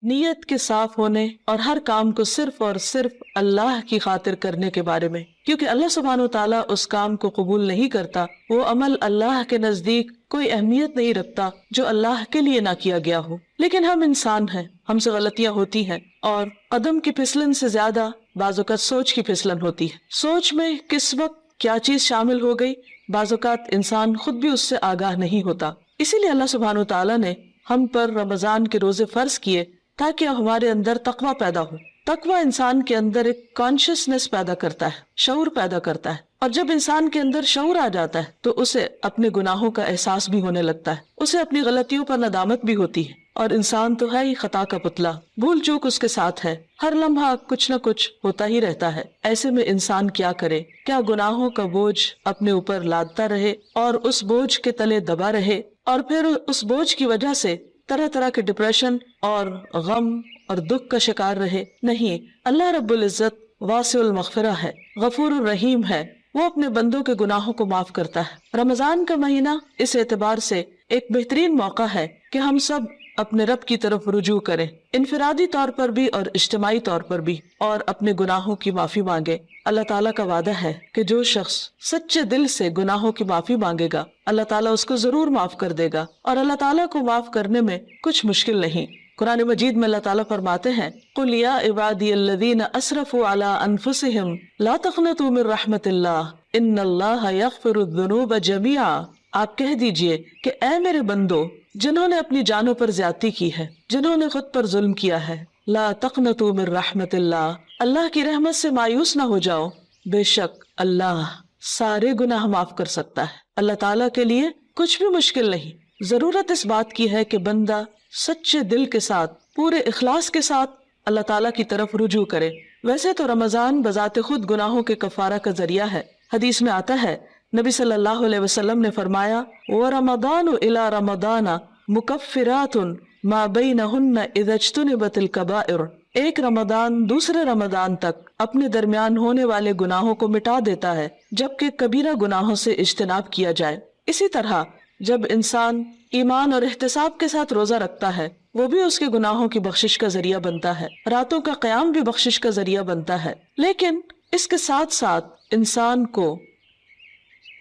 نیت کے صاف ہونے اور ہر کام کو صرف اور صرف اللہ کی خاطر کرنے کے بارے میں، کیونکہ اللہ سبحانہ و تعالیٰ اس کام کو قبول نہیں کرتا، وہ عمل اللہ کے نزدیک کوئی اہمیت نہیں رکھتا جو اللہ کے لیے نہ کیا گیا ہو۔ لیکن ہم انسان ہیں، ہم سے غلطیاں ہوتی ہیں، اور قدم کی پھسلن سے زیادہ بعض اوقات سوچ کی پھسلن ہوتی ہے۔ سوچ میں کس وقت کیا چیز شامل ہو گئی، بعض اوقات انسان خود بھی اس سے آگاہ نہیں ہوتا۔ اسی لیے اللہ سبحانہ و تعالیٰ نے ہم پر رمضان کے روزے فرض کیے تاکہ ہمارے اندر تقویٰ پیدا ہو۔ تقویٰ انسان کے اندر ایک کانشیسنس پیدا کرتا ہے، شعور پیدا کرتا ہے، اور جب انسان کے اندر شعور آ جاتا ہے تو اسے اپنے گناہوں کا احساس بھی ہونے لگتا ہے، اسے اپنی غلطیوں پر ندامت بھی ہوتی ہے، اور انسان تو ہے ہی خطا کا پتلا، بھول چوک اس کے ساتھ ہے، ہر لمحہ کچھ نہ کچھ ہوتا ہی رہتا ہے۔ ایسے میں انسان کیا کرے؟ کیا گناہوں کا بوجھ اپنے اوپر لادتا رہے اور اس بوجھ کے تلے دبا رہے، اور پھر اس بوجھ کی وجہ سے طرح طرح کے ڈپریشن اور غم اور دکھ کا شکار رہے؟ نہیں، اللہ رب العزت واسع المغفرہ ہے، غفور الرحیم ہے، وہ اپنے بندوں کے گناہوں کو معاف کرتا ہے۔ رمضان کا مہینہ اس اعتبار سے ایک بہترین موقع ہے کہ ہم سب اپنے رب کی طرف رجوع کریں، انفرادی طور پر بھی اور اجتماعی طور پر بھی، اور اپنے گناہوں کی معافی مانگے۔ اللہ تعالیٰ کا وعدہ ہے کہ جو شخص سچے دل سے گناہوں کی معافی مانگے گا، اللہ تعالیٰ اس کو ضرور معاف کر دے گا، اور اللہ تعالیٰ کو معاف کرنے میں کچھ مشکل نہیں۔ قرآن مجید میں اللہ تعالیٰ فرماتے ہیں، قُلْ يَا عِبَادِيَ الَّذِينَ أَسْرَفُوا عَلَىٰ أَنفُسِهِمْ لَا تَقْنَطُوا مِن رَحْمَةِ اللَّهِ إِنَّ اللَّهَ يَغْفِرُ الذُّنُوبَ جَمِيعًا۔ آپ کہہ دیجئے کہ اے میرے بندو جنہوں نے اپنی جانوں پر زیادتی کی ہے، جنہوں نے خود پر ظلم کیا ہے، لا تقنطوا من رحمت اللہ، اللہ کی رحمت سے مایوس نہ ہو جاؤ، بے شک اللہ سارے گناہ معاف کر سکتا ہے۔ اللہ تعالیٰ کے لیے کچھ بھی مشکل نہیں۔ ضرورت اس بات کی ہے کہ بندہ سچے دل کے ساتھ، پورے اخلاص کے ساتھ اللہ تعالیٰ کی طرف رجوع کرے۔ ویسے تو رمضان بذات خود گناہوں کے کفارہ کا ذریعہ ہے۔ حدیث میں آتا ہے، نبی صلی اللہ علیہ وسلم نے فرمایا، وَرَمَضَانُ إِلَى رَمَضَانَ مُكَفِّرَاتٌ مَا بَيْنَهُنَّ إِذَا اجْتُنِبَتِ الْكَبَائِرُ۔ ایک رمضان دوسرے رمضان تک اپنے درمیان ہونے والے گناہوں کو مٹا دیتا ہے جبکہ کبیرہ گناہوں سے اجتناب کیا جائے۔ اسی طرح جب انسان ایمان اور احتساب کے ساتھ روزہ رکھتا ہے، وہ بھی اس کے گناہوں کی بخشش کا ذریعہ بنتا ہے، راتوں کا قیام بھی بخشش کا ذریعہ بنتا ہے۔ لیکن اس کے ساتھ ساتھ انسان کو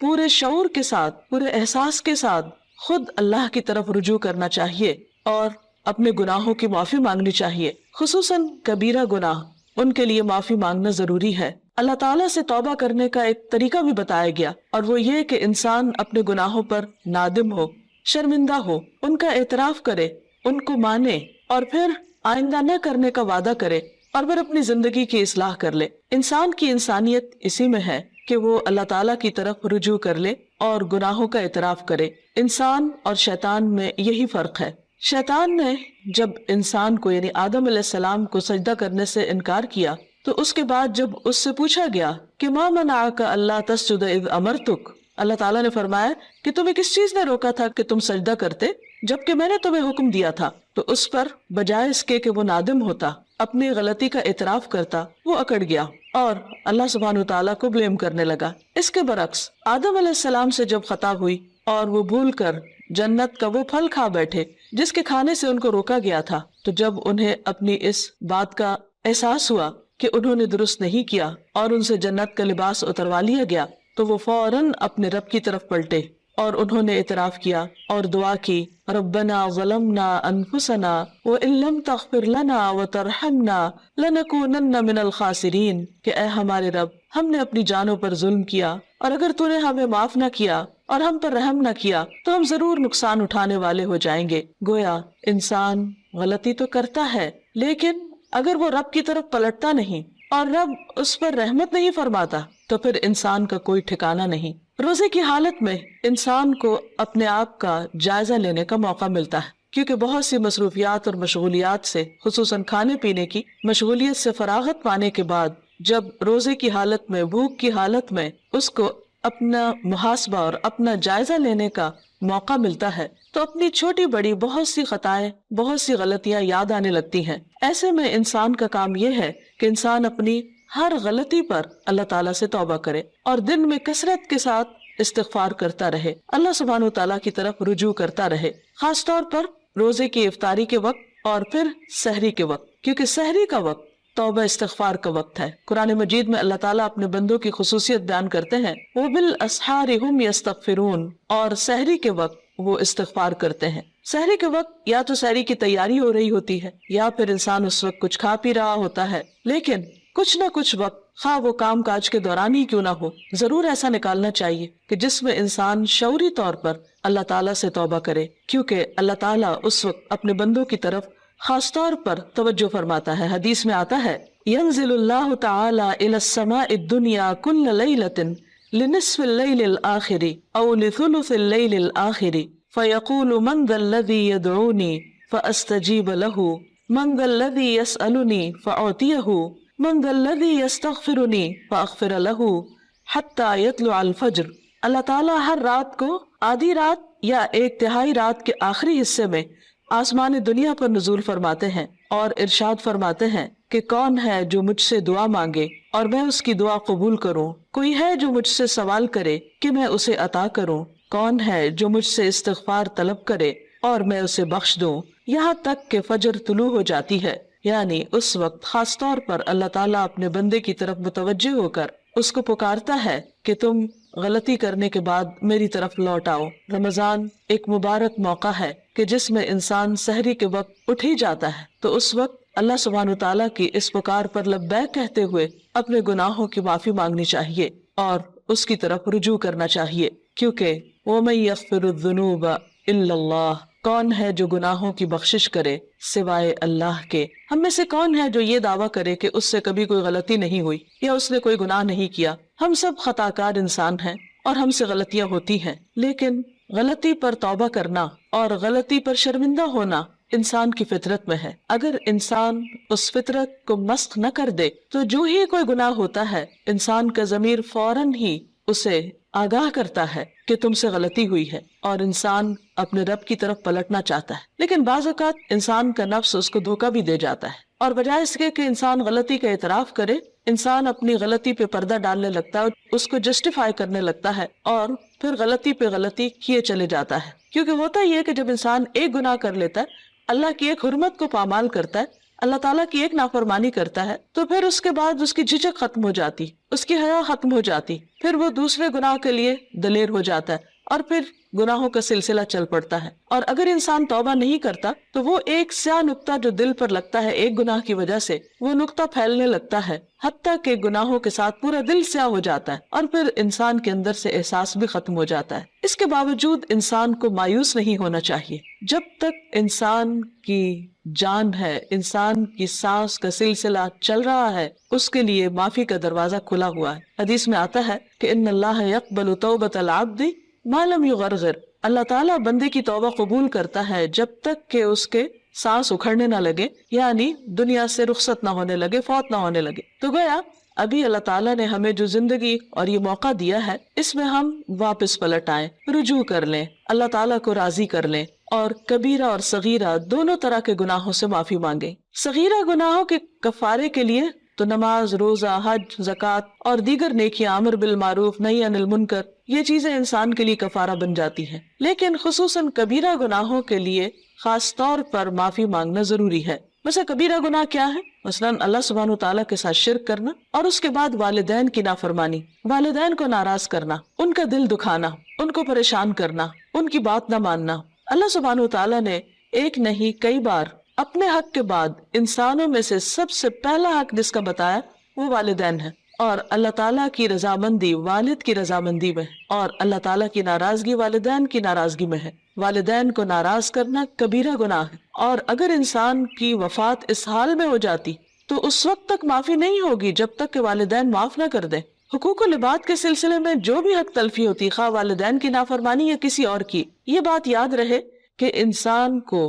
پورے شعور کے ساتھ، پورے احساس کے ساتھ خود اللہ کی طرف رجوع کرنا چاہیے اور اپنے گناہوں کی معافی مانگنی چاہیے، خصوصاً کبیرہ گناہ، ان کے لیے معافی مانگنا ضروری ہے۔ اللہ تعالیٰ سے توبہ کرنے کا ایک طریقہ بھی بتایا گیا، اور وہ یہ کہ انسان اپنے گناہوں پر نادم ہو، شرمندہ ہو، ان کا اعتراف کرے، ان کو مانے، اور پھر آئندہ نہ کرنے کا وعدہ کرے، اور پھر اپنی زندگی کی اصلاح کر لے۔ انسان کی انسانیت اسی میں ہے کہ وہ اللہ تعالیٰ کی طرف رجوع کر لے اور گناہوں کا اعتراف کرے۔ انسان اور شیطان میں یہی فرق ہے۔ شیطان نے جب انسان کو یعنی آدم علیہ السلام کو سجدہ کرنے سے انکار کیا تو اس کے بعد جب اس سے پوچھا گیا کہ ما منعک الا تسجد اذ امرتک، اللہ تعالیٰ نے فرمایا کہ تمہیں کس چیز نے روکا تھا کہ تم سجدہ کرتے جبکہ میں نے تمہیں حکم دیا تھا، تو اس پر بجائے اس کے کہ وہ نادم ہوتا، اپنی غلطی کا اعتراف کرتا، وہ اکڑ گیا اور اللہ سبحانہ وتعالیٰ کو بلیم کرنے لگا۔ اس کے برعکس آدم علیہ السلام سے جب خطا ہوئی اور وہ بھول کر جنت کا وہ پھل کھا بیٹھے جس کے کھانے سے ان کو روکا گیا تھا، تو جب انہیں اپنی اس بات کا احساس ہوا کہ انہوں نے درست نہیں کیا اور ان سے جنت کا لباس اتروا لیا گیا، تو وہ فوراً اپنے رب کی طرف پلٹے اور انہوں نے اعتراف کیا اور دعا کی، ربنا ظلمنا انفسنا وان لم تغفر لنا وترحمنا لنکونن من الخاسرین، کہ اے ہمارے رب ہم نے اپنی جانوں پر ظلم کیا اور اگر تو نے ہمیں معاف نہ کیا اور ہم پر رحم نہ کیا تو ہم ضرور نقصان اٹھانے والے ہو جائیں گے۔ گویا انسان غلطی تو کرتا ہے، لیکن اگر وہ رب کی طرف پلٹتا نہیں اور رب اس پر رحمت نہیں فرماتا تو پھر انسان کا کوئی ٹھکانہ نہیں۔ روزے کی حالت میں انسان کو اپنے آپ کا جائزہ لینے کا موقع ملتا ہے، کیونکہ بہت سی مصروفیات اور مشغولیات سے، خصوصاً کھانے پینے کی مشغولیت سے فراغت پانے کے بعد جب روزے کی حالت میں، بھوک کی حالت میں اس کو اپنا محاسبہ اور اپنا جائزہ لینے کا موقع ملتا ہے تو اپنی چھوٹی بڑی بہت سی خطائیں، بہت سی غلطیاں یاد آنے لگتی ہیں۔ ایسے میں انسان کا کام یہ ہے کہ انسان اپنی ہر غلطی پر اللہ تعالیٰ سے توبہ کرے اور دن میں کثرت کے ساتھ استغفار کرتا رہے، اللہ سبحانہ و تعالیٰ کی طرف رجوع کرتا رہے۔ خاص طور پر روزے کی افطاری کے وقت اور پھر سحری کے وقت، کیونکہ سحری کا وقت توبہ استغفار کا وقت ہے۔ قرآن مجید میں اللہ تعالیٰ اپنے بندوں کی خصوصیت بیان کرتے ہیں، وَبِالْأَسْحَارِ هُمْ يَسْتَغْفِرُونَ، اور سحری کے وقت وہ استغفار کرتے ہیں۔ سحری کے وقت یا تو سحری کی تیاری ہو رہی ہوتی ہے یا پھر انسان اس وقت کچھ کھا پی رہا ہوتا ہے، لیکن کچھ نہ کچھ وقت، خواہ وہ کام کاج کے دوران ہی کیوں نہ ہو، ضرور ایسا نکالنا چاہیے کہ جس میں انسان شعوری طور پر اللہ تعالیٰ سے توبہ کرے، کیونکہ اللہ تعالیٰ اس وقت اپنے بندوں کی طرف خاص طور پر توجہ فرماتا ہے۔ حدیث میں آتا ہے، ينزل اللہ تعالی الى السماء الدنیا كل ليلة لنصف الليل الآخر او لثلث الليل الآخر فيقول من ذا الذي يدعوني فأستجيب له من ذا الذي يسألني فأعطيه من ذا الذي يستغفرني فأغفر له حتى يطلع الفجر۔ اللہ تعالیٰ ہر رات کو آدھی رات یا ایک تہائی رات کے آخری حصے میں آسمان دنیا پر نزول فرماتے ہیں اور ارشاد فرماتے ہیں کہ کون ہے جو مجھ سے دعا مانگے اور میں اس کی دعا قبول کروں، کوئی ہے جو مجھ سے سوال کرے کہ میں اسے عطا کروں، کون ہے جو مجھ سے استغفار طلب کرے اور میں اسے بخش دوں، یہاں تک کہ فجر طلوع ہو جاتی ہے۔ یعنی اس وقت خاص طور پر اللہ تعالیٰ اپنے بندے کی طرف متوجہ ہو کر اس کو پکارتا ہے کہ تم غلطی کرنے کے بعد میری طرف لوٹ آؤ۔ رمضان ایک مبارک موقع ہے کہ جس میں انسان سحری کے وقت اٹھ ہی جاتا ہے، تو اس وقت اللہ سبحانہ وتعالیٰ کی اس پکار پر لبیک کہتے ہوئے اپنے گناہوں کی معافی مانگنی چاہیے اور اس کی طرف رجوع کرنا چاہیے، کیونکہ وَمَن يَغْفِرُ الذُّنُوبَ إِلَّا اللَّهُ، کون ہے جو گناہوں کی بخشش کرے سوائے اللہ کے۔ ہم میں سے کون ہے جو یہ دعویٰ کرے کہ اس سے کبھی کوئی غلطی نہیں ہوئی یا اس نے کوئی گناہ نہیں کیا؟ ہم سب خطا کار انسان ہیں اور ہم سے غلطیاں ہوتی ہیں، لیکن غلطی پر توبہ کرنا اور غلطی پر شرمندہ ہونا انسان کی فطرت میں ہے۔ اگر انسان اس فطرت کو مسخ نہ کر دے تو جو ہی کوئی گناہ ہوتا ہے، انسان کا ضمیر فوراً ہی اسے آگاہ کرتا ہے کہ تم سے غلطی ہوئی ہے اور انسان اپنے رب کی طرف پلٹنا چاہتا ہے۔ لیکن بعض اوقات انسان کا نفس اس کو دھوکہ بھی دے جاتا ہے، اور بجائے اس کے کہ انسان غلطی کا اعتراف کرے، انسان اپنی غلطی پہ پردہ ڈالنے لگتا ہے، اس کو جسٹیفائی کرنے لگتا ہے اور پھر غلطی پہ غلطی کیے چلے جاتا ہے۔ کیونکہ ہوتا یہ ہے کہ جب انسان ایک گناہ کر لیتا ہے، اللہ کی ایک حرمت کو پامال کرتا ہے، اللہ تعالیٰ کی ایک نافرمانی کرتا ہے، تو پھر اس کے بعد اس کی جھجک ختم ہو جاتی، اس کی حیا ختم ہو جاتی، پھر وہ دوسرے گناہ کے لیے دلیر ہو جاتا ہے اور پھر گناہوں کا سلسلہ چل پڑتا ہے۔ اور اگر انسان توبہ نہیں کرتا تو وہ ایک سیاہ نقطہ جو دل پر لگتا ہے ایک گناہ کی وجہ سے، وہ نقطہ پھیلنے لگتا ہے حتیٰ کہ گناہوں کے ساتھ پورا دل سیاہ ہو جاتا ہے اور پھر انسان کے اندر سے احساس بھی ختم ہو جاتا ہے۔ اس کے باوجود انسان کو مایوس نہیں ہونا چاہیے۔ جب تک انسان کی جان ہے، انسان کی سانس کا سلسلہ چل رہا ہے، اس کے لیے معافی کا دروازہ کھلا ہوا ہے۔ حدیث میں آتا ہے کہ ان اللہ یقبل توبۃ العبد ما لم یغرغر، اللہ تعالیٰ بندے کی توبہ قبول کرتا ہے جب تک کہ اس کے سانس اکھڑنے نہ لگے، یعنی دنیا سے رخصت نہ ہونے لگے، فوت نہ ہونے لگے۔ تو گویا ابھی اللہ تعالیٰ نے ہمیں جو زندگی اور یہ موقع دیا ہے، اس میں ہم واپس پلٹ آئیں، رجوع کر لیں، اللہ تعالیٰ کو راضی کر لیں اور کبیرہ اور صغیرہ دونوں طرح کے گناہوں سے معافی مانگیں۔ صغیرہ گناہوں کے کفارے کے لیے تو نماز، روزہ، حج، زکوٰۃ اور دیگر نیکیاں، امر بالمعروف، نہی عن المنکر، یہ چیزیں انسان کے لیے کفارہ بن جاتی ہیں۔ لیکن خصوصاً کبیرہ گناہوں کے لیے خاص طور پر معافی مانگنا ضروری ہے۔ مثلا کبیرہ گناہ کیا ہے؟ مثلاً اللہ سبحانہ وتعالیٰ کے ساتھ شرک کرنا، اور اس کے بعد والدین کی نافرمانی، والدین کو ناراض کرنا، ان کا دل دکھانا، ان کو پریشان کرنا، ان کی بات نہ ماننا۔ اللہ سبحانہ وتعالیٰ نے ایک نہیں کئی بار اپنے حق کے بعد انسانوں میں سے سب سے پہلا حق جس کا بتایا وہ والدین ہے، اور اللہ تعالیٰ کی رضامندی والد کی رضامندی میں ہے، اور اللہ تعالیٰ کی ناراضگی والدین کی ناراضگی میں ہے۔ والدین کو ناراض کرنا کبیرہ گناہ ہے، اور اگر انسان کی وفات اس حال میں ہو جاتی تو اس وقت تک معافی نہیں ہوگی جب تک کہ والدین معاف نہ کر دیں۔ حقوق و لباد کے سلسلے میں جو بھی حق تلفی ہوتی، خواہ والدین کی نافرمانی یا کسی اور کی، یہ بات یاد رہے کہ انسان کو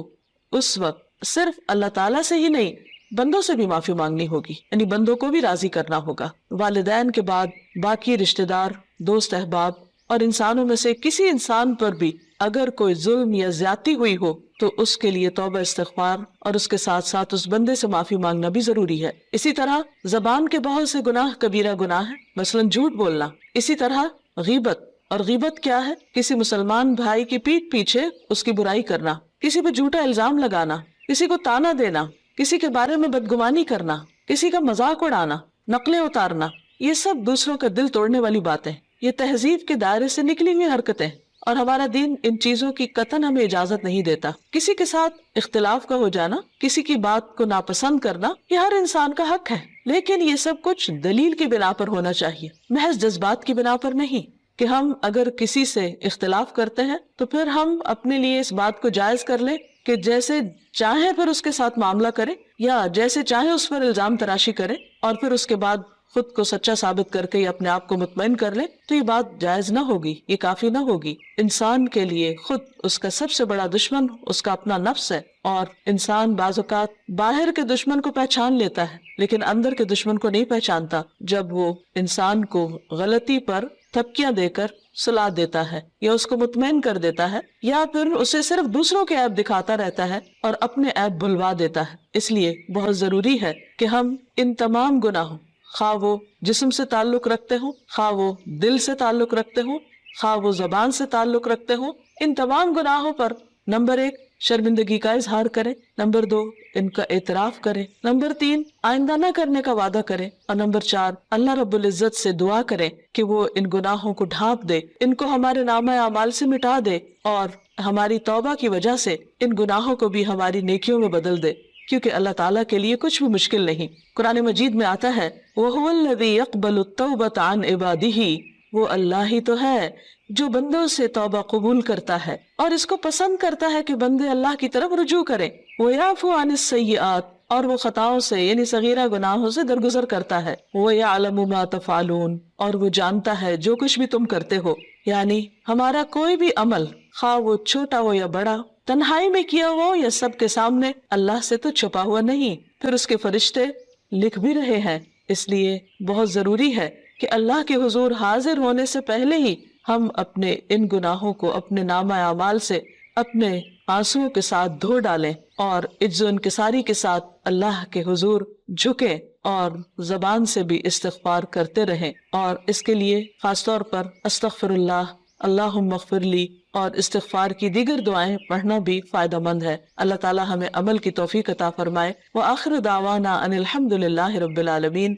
اس وقت صرف اللہ تعالیٰ سے ہی نہیں، بندوں سے بھی معافی مانگنی ہوگی، یعنی بندوں کو بھی راضی کرنا ہوگا۔ والدین کے بعد باقی رشتہ دار، دوست احباب اور انسانوں میں سے کسی انسان پر بھی اگر کوئی ظلم یا زیادتی ہوئی ہو تو اس کے لیے توبہ استغفار اور اس کے ساتھ ساتھ اس بندے سے معافی مانگنا بھی ضروری ہے۔ اسی طرح زبان کے بہت سے گناہ کبیرہ گناہ ہیں، مثلاً جھوٹ بولنا۔ اسی طرح غیبت، اور غیبت کیا ہے؟ کسی مسلمان بھائی کی پیٹھ پیچھے اس کی برائی کرنا، کسی پہ جھوٹا الزام لگانا، کسی کو تانا دینا، کسی کے بارے میں بدگمانی کرنا، کسی کا مذاق اڑانا، نقلیں اتارنا، یہ سب دوسروں کا دل توڑنے والی باتیں، یہ تہذیب کے دائرے سے نکلی ہوئی حرکتیں، اور ہمارا دین ان چیزوں کی قطعاً ہمیں اجازت نہیں دیتا۔ کسی کے ساتھ اختلاف کا ہو جانا، کسی کی بات کو ناپسند کرنا، یہ ہر انسان کا حق ہے، لیکن یہ سب کچھ دلیل کی بنا پر ہونا چاہیے، محض جذبات کی بنا پر نہیں، کہ ہم اگر کسی سے اختلاف کرتے ہیں تو پھر ہم اپنے لیے اس بات کو جائز کر لیں کہ جیسے چاہیں پھر اس کے ساتھ معاملہ کریں، یا جیسے چاہیں اس پر الزام تراشی کریں، اور پھر اس کے بعد خود کو سچا ثابت کر کے یا اپنے آپ کو مطمئن کر لیں، تو یہ بات جائز نہ ہوگی، یہ کافی نہ ہوگی۔ انسان کے لیے خود اس کا سب سے بڑا دشمن اس کا اپنا نفس ہے، اور انسان بعض اوقات باہر کے دشمن کو پہچان لیتا ہے لیکن اندر کے دشمن کو نہیں پہچانتا، جب وہ انسان کو غلطی پر تھپکیاں دے کر سلا دیتا ہے، یا اس کو مطمئن کر دیتا ہے، یا پھر اسے صرف دوسروں کے عیب دکھاتا رہتا ہے اور اپنے عیب بھلوا دیتا ہے۔ اس لیے بہت ضروری ہے کہ ہم ان تمام گناہوں، خواہ وہ جسم سے تعلق رکھتے ہوں، خواہ وہ دل سے تعلق رکھتے ہوں، خواہ وہ زبان سے تعلق رکھتے ہوں، ان تمام گناہوں پر نمبر 1 شرمندگی کا اظہار کریں، نمبر 2 ان کا اعتراف کریں، نمبر 3 آئندہ نہ کرنے کا وعدہ کریں، اور نمبر 4 اللہ رب العزت سے دعا کریں کہ وہ ان گناہوں کو ڈھانپ دے، ان کو ہمارے نامہ اعمال سے مٹا دے، اور ہماری توبہ کی وجہ سے ان گناہوں کو بھی ہماری نیکیوں میں بدل دے، کیونکہ اللہ تعالیٰ کے لیے کچھ بھی مشکل نہیں۔ قرآن مجید میں آتا ہے وَهُوَ الَّذِي يَقْبَلُ التَّوْبَةَ عَنْ عِبَادِهِ، وہ اللہ ہی تو ہے جو بندوں سے توبہ قبول کرتا ہے اور اس کو پسند کرتا ہے کہ بندے اللہ کی طرف رجوع کریں۔ وَيَعْفُو عَنِ السَّيِّئَاتِ، اور وہ خطاؤں سے یعنی صغیرہ گناہوں سے درگزر کرتا ہے۔ وَيَعْلَمُ مَا تَفْعَلُونَ، اور وہ جانتا ہے جو کچھ بھی تم کرتے ہو، یعنی ہمارا کوئی بھی عمل خواہ وہ چھوٹا ہو یا بڑا، تنہائی میں کیا ہو یا سب کے سامنے، اللہ سے تو چھپا ہوا نہیں، پھر اس کے فرشتے لکھ بھی رہے ہیں۔ اس لیے بہت ضروری ہے کہ اللہ کے حضور حاضر ہونے سے پہلے ہی ہم اپنے ان گناہوں کو اپنے نامہ اعمال سے اپنے آنسوؤں کے ساتھ دھو ڈالیں، اور عجز و انکساری کے ساتھ اللہ کے حضور جھکیں، اور زبان سے بھی استغفار کرتے رہیں، اور اس کے لیے خاص طور پر استغفر اللہ، اللہم اغفر لی اور استغفار کی دیگر دعائیں پڑھنا بھی فائدہ مند ہے۔ اللہ تعالی ہمیں عمل کی توفیق عطا فرمائے۔ وآخر دعوانا ان الحمد للہ رب العالمین۔